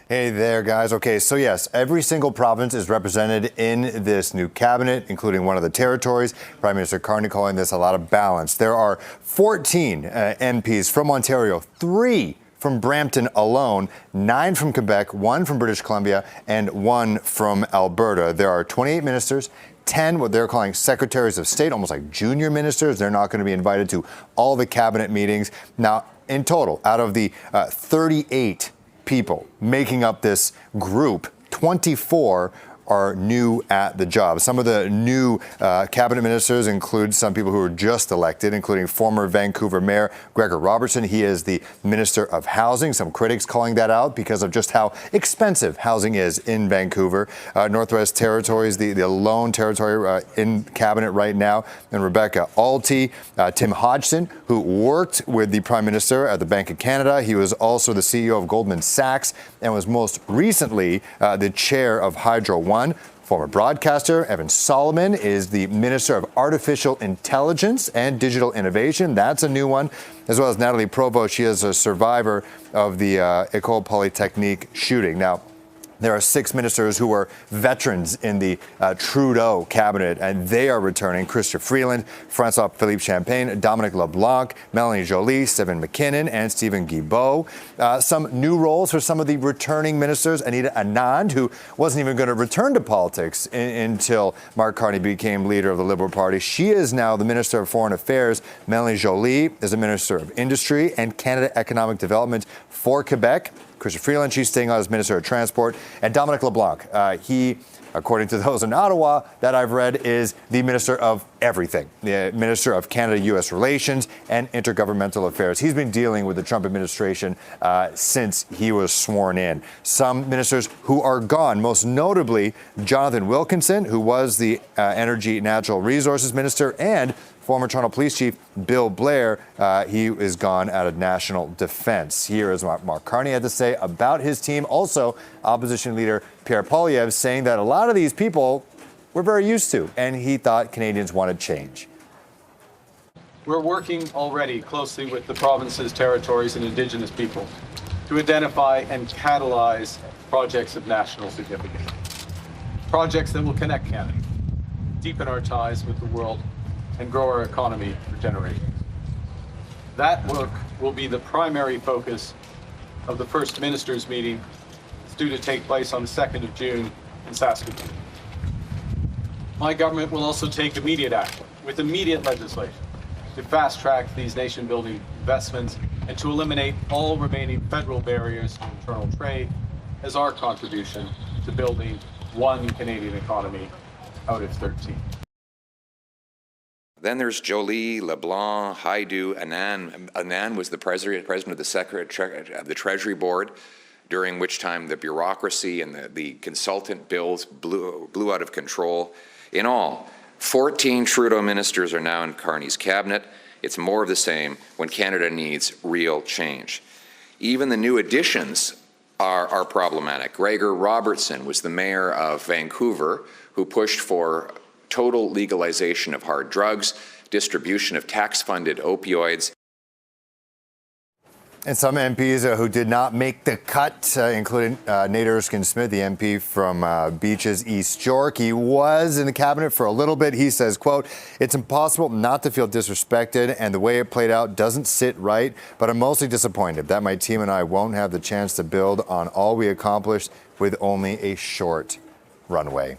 Hey there, guys. Okay, so yes, every single province is represented in this new cabinet, including one of the territories. Prime Minister Carney calling this a lot of balance. There are 14 MPs from Ontario, 3 from Brampton alone, 9 from Quebec, 1 from British Columbia, and 1 from Alberta. There are 28 ministers, 10 what they're calling secretaries of state, almost like junior ministers. They're not going to be invited to all the cabinet meetings. Now, in total, out of the 38 people making up this group, 24 are new at the job. Some of the new cabinet ministers include some people who were just elected, including former Vancouver Mayor Gregor Robertson. He is the Minister of Housing. Some critics calling that out because of just how expensive housing is in Vancouver. Northwest Territories, the lone territory in cabinet right now, and Rebecca Alty. Tim Hodgson, who worked with the Prime Minister at the Bank of Canada. He was also the CEO of Goldman Sachs and was most recently the chair of Hydro One. Former broadcaster Evan Solomon is the Minister of Artificial Intelligence and Digital Innovation. That's a new one. As well as Natalie Provost. She is a survivor of the École Polytechnique shooting. Now, there are 6 ministers who were veterans in the Trudeau cabinet, and they are returning. Chrystia Freeland, François-Philippe Champagne, Dominic LeBlanc, Melanie Joly, Stephen McKinnon, and Stephen Guilbeault. Some new roles for some of the returning ministers. Anita Anand, who wasn't even going to return to politics until Mark Carney became leader of the Liberal Party. She is now the Minister of Foreign Affairs. Melanie Joly is the Minister of Industry and Canada Economic Development for Quebec. Chrystia Freeland, she's staying on as Minister of Transport. And Dominic LeBlanc, he, according to those in Ottawa that I've read, is the Minister of Everything, the Minister of Canada-U.S. Relations and Intergovernmental Affairs. He's been dealing with the Trump administration since he was sworn in. Some ministers who are gone, most notably Jonathan Wilkinson, who was the Energy Natural Resources Minister, and former Toronto Police Chief Bill Blair. He is gone out of national defense. Here is what Mark Carney had to say about his team. Also, opposition leader Pierre Poilievre saying that a lot of these people we're very used to, and he thought Canadians wanted change. We're working already closely with the provinces, territories, and Indigenous people to identify and catalyze projects of national significance. Projects that will connect Canada, deepen our ties with the world, and grow our economy for generations. That work will be the primary focus of the first ministers' meeting. It's due to take place on the 2nd of June in Saskatoon. My government will also take immediate action with immediate legislation to fast-track these nation-building investments and to eliminate all remaining federal barriers to internal trade as our contribution to building one Canadian economy out of 13. Then there's Joly, LeBlanc, Haidu, Anand. Anand was the president of the Treasury Board, during which time the bureaucracy and the consultant bills blew out of control. In all, 14 Trudeau ministers are now in Carney's cabinet. It's more of the same when Canada needs real change. Even the new additions are problematic. Gregor Robertson was the mayor of Vancouver, who pushed for total legalization of hard drugs, distribution of tax-funded opioids. And some MPs who did not make the cut, including Nate Erskine-Smith, the MP from Beaches, East York. He was in the cabinet for a little bit. He says, quote, "It's impossible not to feel disrespected, and the way it played out doesn't sit right, but I'm mostly disappointed that my team and I won't have the chance to build on all we accomplished with only a short runway."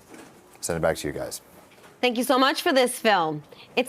Send it back to you guys. Thank you so much for this film. It's